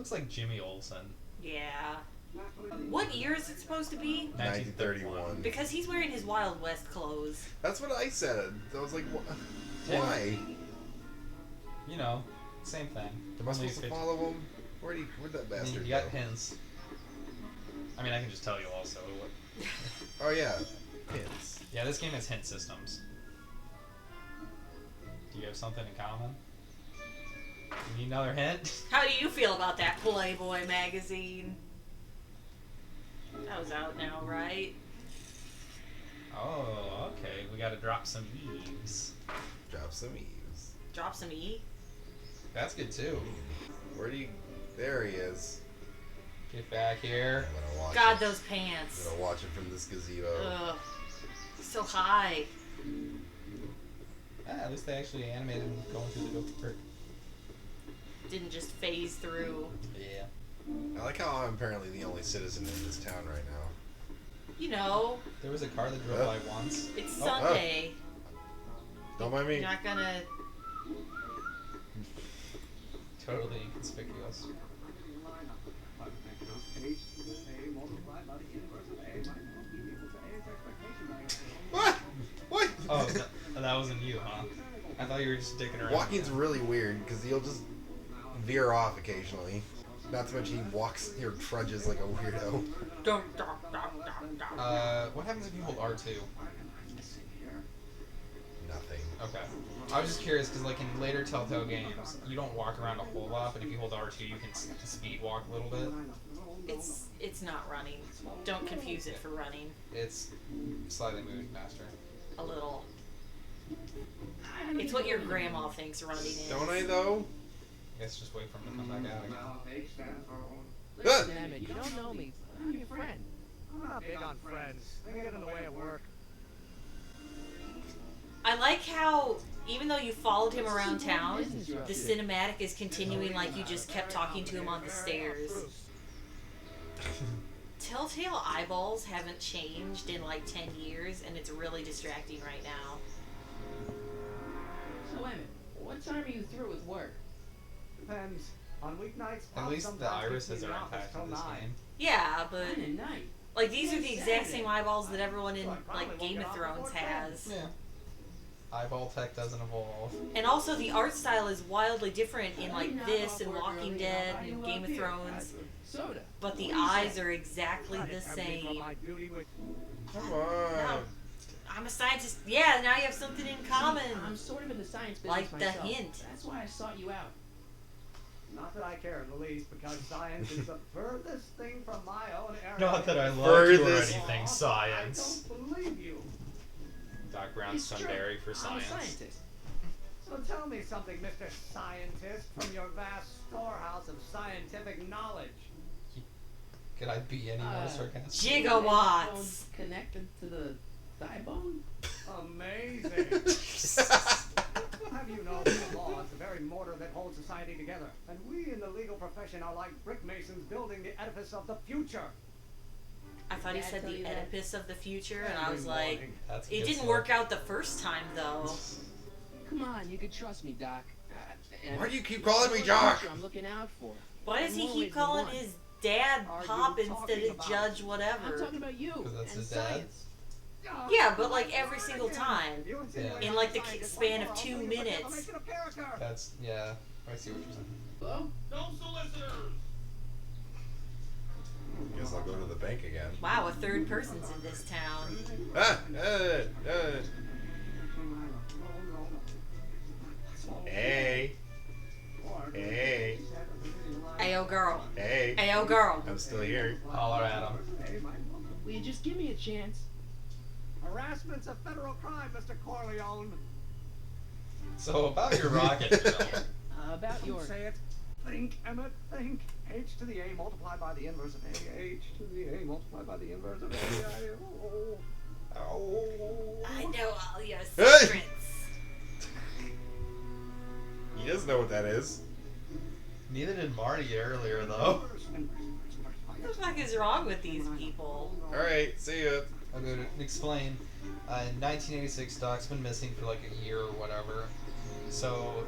looks like Jimmy Olsen. Yeah. What year is it supposed to be? 1931. Because he's wearing his Wild West clothes. That's what I said. I was like, why? You know, same thing. Am I supposed to follow him? Where'd that bastard You got go? hints. I mean, I can just tell you also. Oh yeah, hints. Yeah, this game has hint systems. Do you have something in common? You need another hint? How do you feel about that Playboy magazine? That was out now, right? Oh, okay. We gotta drop some Eves. Drop some Eves. Drop some E? That's good too. Where do you... There he is. Get back here. I'm gonna watch God, it. those pants. I'm gonna watch it from this gazebo. Ugh. So high. Ah, at least they actually animated him going through the door. Didn't just phase through. Yeah. I like how I'm apparently the only citizen in this town right now. You know, There was a car that drove by once. it's Sunday. Don't mind me. You're not gonna... Totally inconspicuous. What? What? Oh, that wasn't you, huh? I thought you were just dicking around. Walking's really weird because he'll just veer off occasionally. Not to mention he walks here, trudges like a weirdo. What happens if you hold R2? Nothing. Okay. I was just curious because, like, in later Telltale games, you don't walk around a whole lot, but if you hold R2, you can speed walk a little bit. It's not running. Don't confuse it for running. It's slightly moving faster. A little. It's what your grandma thinks running is. Don't I though? I guess just wait for him to come back out again. Listen, Emmett, you don't know me. I'm your friend. I'm not big on friends. They get in the way of work. I like how, even though you followed him around town, the cinematic is continuing like you just kept talking to him on the stairs. Telltale eyeballs haven't changed in like 10 years, and it's really distracting right now. So, Emmett, what time are you through with work? Depends. On weeknights, At least the irises are intact in this game. Yeah, but 9 at night. like these are the exact same eyeballs that everyone in like Game of Thrones has. Yeah. Eyeball tech doesn't evolve. And also the art style is wildly different in like this and Walking Dead and Game of Thrones. Soda. But the eyes are exactly the same. Come on. No, I'm a scientist. Yeah, now you have something in common. I'm sort of in the science business Like the myself. hint. That's why I sought you out. Not that I care in the least, because science is the furthest thing from my own area. Not that I love you or Furthest. anything, science. I don't believe you. Doc Brown's It's true. tsundere for I'm a science. scientist. So tell me something, Mr. Scientist, from your vast storehouse of scientific knowledge. Could I be any more sarcastic? Gigawatts. Connected to the thigh bone? Amazing. Have you known the law is the very mortar that holds society together? And we in the legal profession are like brick masons building the edifice of the future. I thought he Did I said tell the you that? edifice of the future, and I Every was like, morning. That's it good didn't stuff. work out the first time though. Come on, you can trust me, Doc. Why do you keep calling me Doc? I'm looking out for. Why does he More ways keep than calling one. his dad Are you Pop talking instead of about- Judge I'm whatever? talking about you 'Cause that's and his dad? science. Yeah, but like every single time. You insinuate In I'm like the scientist span once of more, 2 I'll tell you minutes. the defamation of character. That's, yeah, I see what you're saying. Hello? Guess I'll go to the bank again. Wow, a third person's in this town. Hey. Hey. Ayo girl. Hey. Ayo girl. I'm still here. Holler at him. Will you just give me a chance? Harassment's a federal crime, Mr. Corleone. So about your rocket film. About your... Say it. Think, Emmett, think. H to the A multiplied by the inverse of A. H to the A multiplied by the inverse of A. I know all your Hey! secrets. He doesn't know what that is. Neither did Marty earlier, though. What the fuck is wrong with these people? Alright, see ya. I'll go to explain. In 1986, Doc's been missing for like a year or whatever. So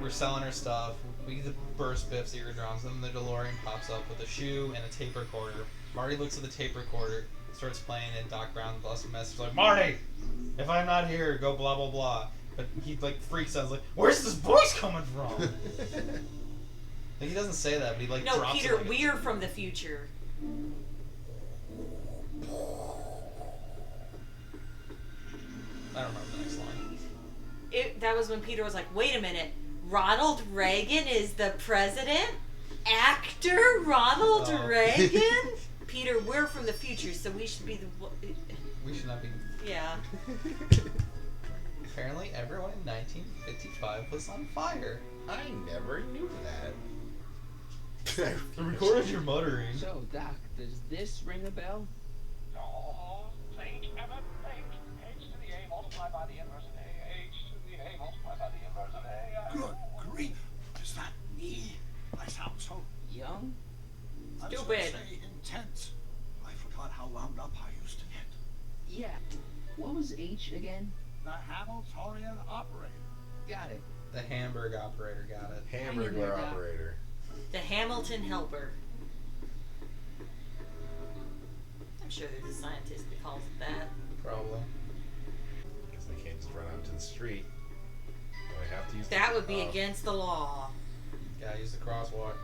we're selling her stuff. We burst Biff's eardrums. Then the DeLorean pops up with a shoe and a tape recorder. Marty looks at the tape recorder, starts playing, and Doc Brown busts a message like, "Marty, if I'm not here, go blah blah blah." But he like freaks out, like, "Where's this voice coming from?" Like, he doesn't say that, but he like No, drops Peter, it. Like we're from the future. I don't remember the next line. That was when Peter was like, "Wait a minute, Ronald Reagan is the president? Actor Ronald Oh. Reagan?" Peter, we're from the future, so we should be the. We should not be. Yeah. Apparently, everyone in 1955 was on fire. I never knew that. I recorded your muttering. So, Doc, does this ring a bell? No, H to the A multiplied by the inverse of A, H to the A multiplied by the inverse of A. Good grief! Is that me? I sound so... Young? I was Stupid. gonna say intense. I forgot how wound up I used to get. Yeah. What was H again? The Hamiltonian operator. Got it. The Hamburg operator got it. Hamburger operator. The Hamilton Helper. I'm sure there's a scientist that calls it that. Probably. Because they can't just run out to the street. They have to use That would be against the law. Gotta use the crosswalk.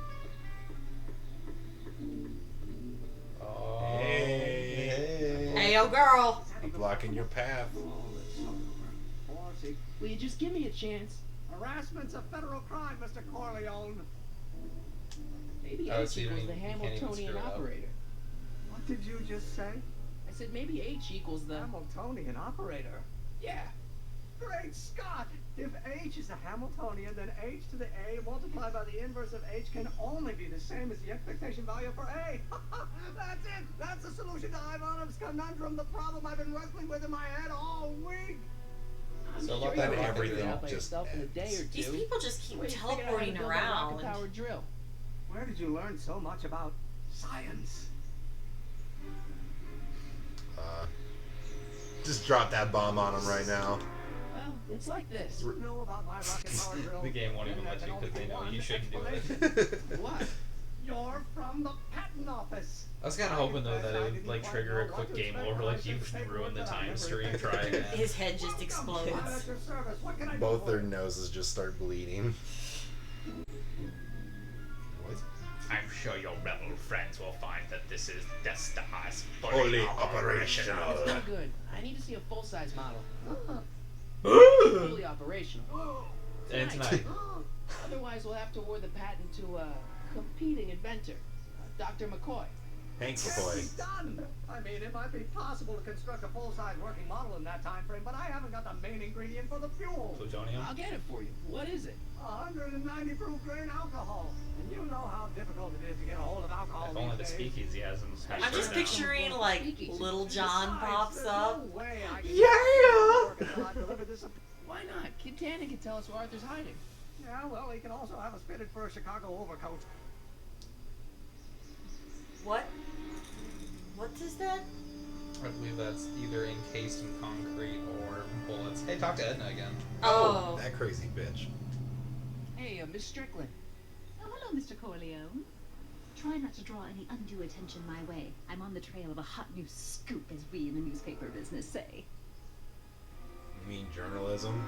Oh. Hey. Hey, yo, girl. I'm blocking your path. Will you just give me a chance? Harassment's a federal crime, Mr. Corleone. Maybe Oh, H so you equals mean the you can't even Hamiltonian screw it up. operator. What did you just say? I said maybe H equals the... Hamiltonian operator. Yeah. Great Scott! If H is the Hamiltonian, then H to the A multiplied by the inverse of H can only be the same as the expectation value for A. That's it! That's the solution to Ivanov's conundrum, the problem I've been wrestling with in my head all week! I'm So sure let you'll that figure it everything out by just yourself in a day or two. These people just keep Wait, figure out how to teleporting build that around. rocket-powered drill. Where did you learn so much about science? Just drop that bomb on him right now. Well, it's like this. You know about my rocket power drill? The game won't even let you because they know you shouldn't do it. What? You're from the patent office. I was kind of hoping though that it would like trigger a quick game over, like you've ruined the time stream. Try again. His head just explodes. Both their noses just start bleeding. What? I'm sure your rebel friends will find that this is the Stars Fully operational. It's not good. I need to see a full-size model. Fully operational. And tonight. Otherwise, we'll have to award the patent to a competing inventor, Dr. McCoy. Hank Be McCoy. done. I mean, it might be possible to construct a full-size working model in that time frame, but I haven't got the main ingredient for the fuel. Plutonium. I'll get it for you. What is it? 190 proof grain alcohol. And you know how difficult it is to get a hold of alcohol If only the these days. speakeasy has them. I'm just picturing like Lil Jon Besides, pops there's up. No way I can Yeah. work until I deliver this. Why not? Kid Tannen can tell us where Arthur's hiding. Yeah, well, he can also have us fitted for a Chicago overcoat. What? What is that? I believe that's either encased in concrete or bullets. Hey, talk to Edna again. Oh. That crazy bitch. Hey, Miss Strickland. Oh, hello, Mr. Corleone. Try not to draw any undue attention my way. I'm on the trail of a hot new scoop, as we in the newspaper business say. You mean journalism?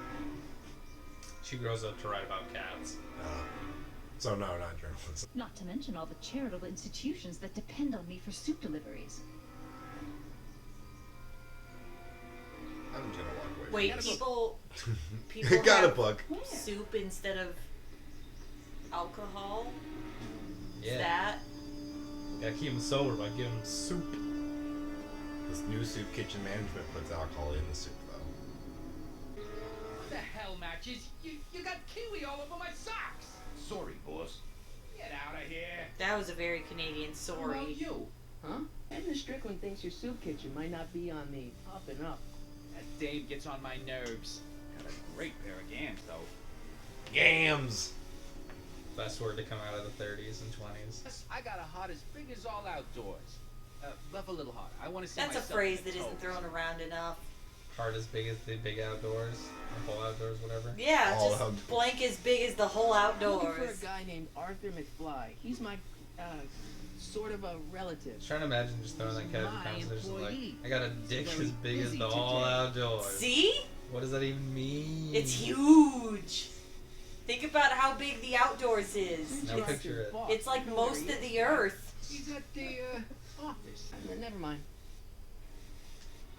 She grows up to write about cats. So no, not journalism. Not to mention all the charitable institutions that depend on me for soup deliveries. I'm gonna walk away. Wait, people Got a have book. soup instead of alcohol? Yeah. Is that? Gotta keep them sober by giving them soup. This new soup kitchen management puts alcohol in the soup, though. What the hell, Matches? You got kiwi all over my socks! Sorry, boss. Get out of here! That was a very Canadian Well, sorry. you. Huh? Edna Strickland thinks your soup kitchen might not be on the up and up. That dame gets on my nerves. Got a great pair of gams, though. Yams! Best word to come out of the 30s and 20s. I got a hot as big as all outdoors. Buff a little harder. I want to see That's a myself phrase in that the isn't toes. thrown around enough. Heart as big as the big outdoors, the whole outdoors, whatever. Yeah, All just outdoors. blank as big as the whole I'm looking for a outdoors. guy named Arthur McFly. He's my, sort of a relative. Just trying to imagine just throwing that casual My conversation like, employee. I got a dick Very as big as busy the all today. outdoors. See? What does that even mean? It's huge. Think about how big the outdoors is. No picture it. It's like most of the earth. He's at the, office. Never mind.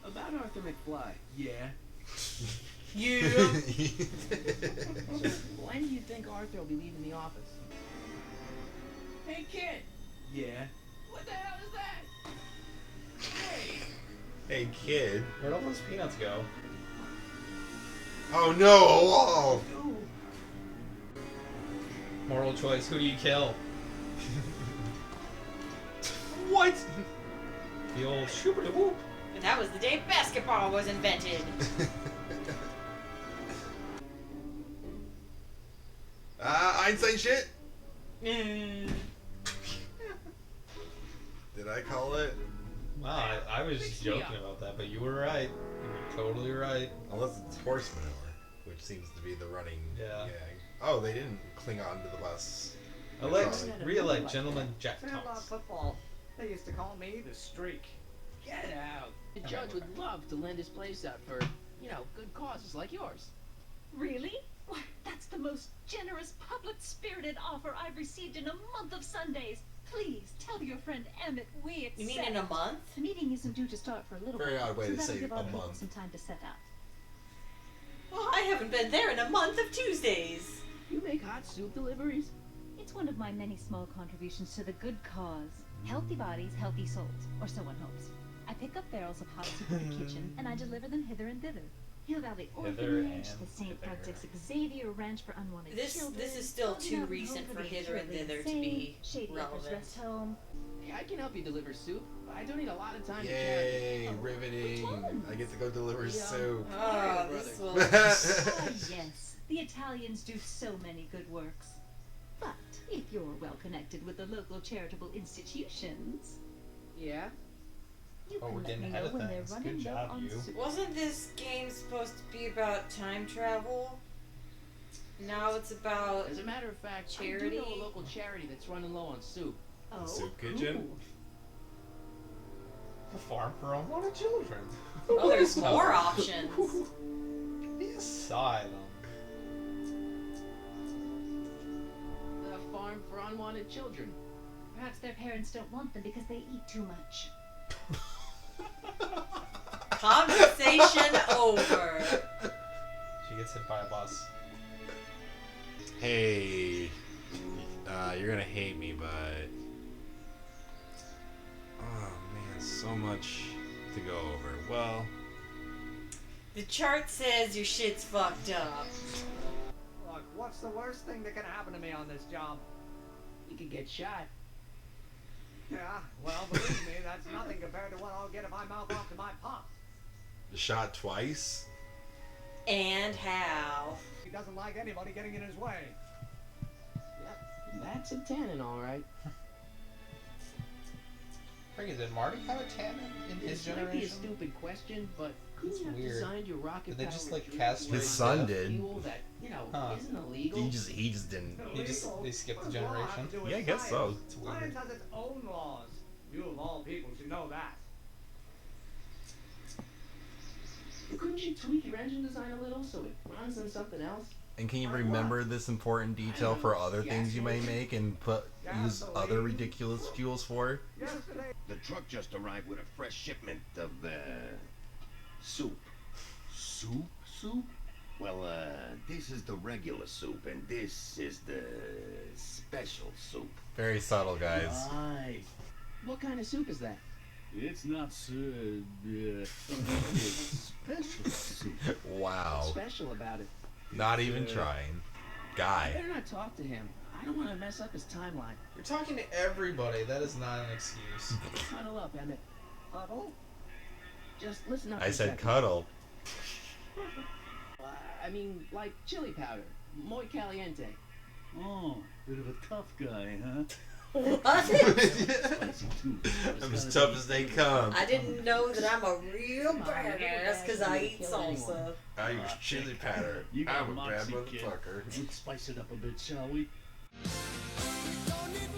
About Arthur McFly. Yeah. You. When do you think Arthur will be leaving the office? Hey, kid. Yeah. What the hell is that? Hey. Hey, kid. Where'd all those peanuts go? Oh no! Oh. Moral choice, who do you kill? What? The old shooper whoop. And that was the day basketball was invented. Einstein shit? Mm. Did I call it? Wow, I was just joking about that, but you were right. You were totally right. Unless it's horse manure, which seems to be the running Yeah. gag. Oh, they didn't cling on to the bus. Re-elect Gentleman Jack Sandlot Thomas. football. They used to call me the streak. Get out. The judge would love to lend his place out for, good causes like yours. Really? Why, that's the most generous, public-spirited offer I've received in a month of Sundays. Please tell your friend Emmett we accept. You mean in a month? The meeting isn't due to start for a little Very while, odd way so to that'll say give a our people month. some time to set up. Well, I haven't been there in a month of Tuesdays. You make hot soup deliveries? It's one of my many small contributions to the good cause. Healthy bodies, healthy souls, or so one hopes. I pick up barrels of hot soup in the kitchen, and I deliver them hither and thither. Hill Valley Hither Orphanage, and the St. thither. Francis Xavier Ranch for Unwanted Children. This is still Golden too Mountain recent Home for the hither and Incurably thither to Insane, be Shady Acres relevant. Rest Home. Yeah, I can help you deliver soup. I don't need a lot of time to Yay, Oh, riveting. which ones? I get to go deliver Yeah. soup. Oh, this will. Ah, yes, the Italians do so many good works. But if you're well connected with the local charitable institutions, Yeah? you Oh, can we're let getting me ahead know of when they're things. running Good low job, on you. soup. Wasn't this game supposed to be about time travel? Now it's about. As a matter of fact, Charity? I do know a local charity that's running low on soup. Oh, Soup kitchen? cool. A farm for unwanted children. Oh, there's more options. The asylum. The farm for unwanted children. Perhaps their parents don't want them because they eat too much. Conversation over. She gets hit by a bus. Hey, you're gonna hate me, but oh man, so much to go over. Well, The chart says your shit's fucked up. Look, what's the worst thing that can happen to me on this job? You could get shot. Yeah, well, believe me, that's nothing compared to what I'll get if I mouth off to my pop. shot twice. And how? He doesn't like anybody getting in his way. Yep, that's a Tannen, all right. Friggin', did Marty have a Tannen in his This might be a generation? stupid question, but couldn't you have weird. designed your rocket Did they just, powered like, trip castrate His son Death? did. fuel that, Huh. isn't illegal? He just didn't. They skipped the What does law have generation? to do with Yeah, I guess so. science? It's weird. Science has its own laws. You of all people should know that. Couldn't you tweak your engine design a little so it runs on something else? And can you remember this important detail for other things you may make and use other ridiculous fuels for? Yesterday, The truck just arrived with a fresh shipment of, soup. Soup? Soup? Well, this is the regular soup, and this is the special soup. Very subtle, guys. Right. What kind of soup is that? It's not it's special soup. Wow. What's special about it? Not even trying. I Guy. better not talk to him. I don't want to mess up his timeline. You're talking to everybody. That is not an excuse. Huddle up, Emmett. Huddle? Just listen up for I a said second. cuddle. I mean, like chili powder. Muy caliente. Oh, bit of a tough guy, huh? What? Spicy too. I'm as tough as they come. I didn't know that I'm a real badass because I eat salsa. I use chili powder. You got I'm a bad moxie, kid. motherfucker. Let's spice it up a bit, shall we? Don't need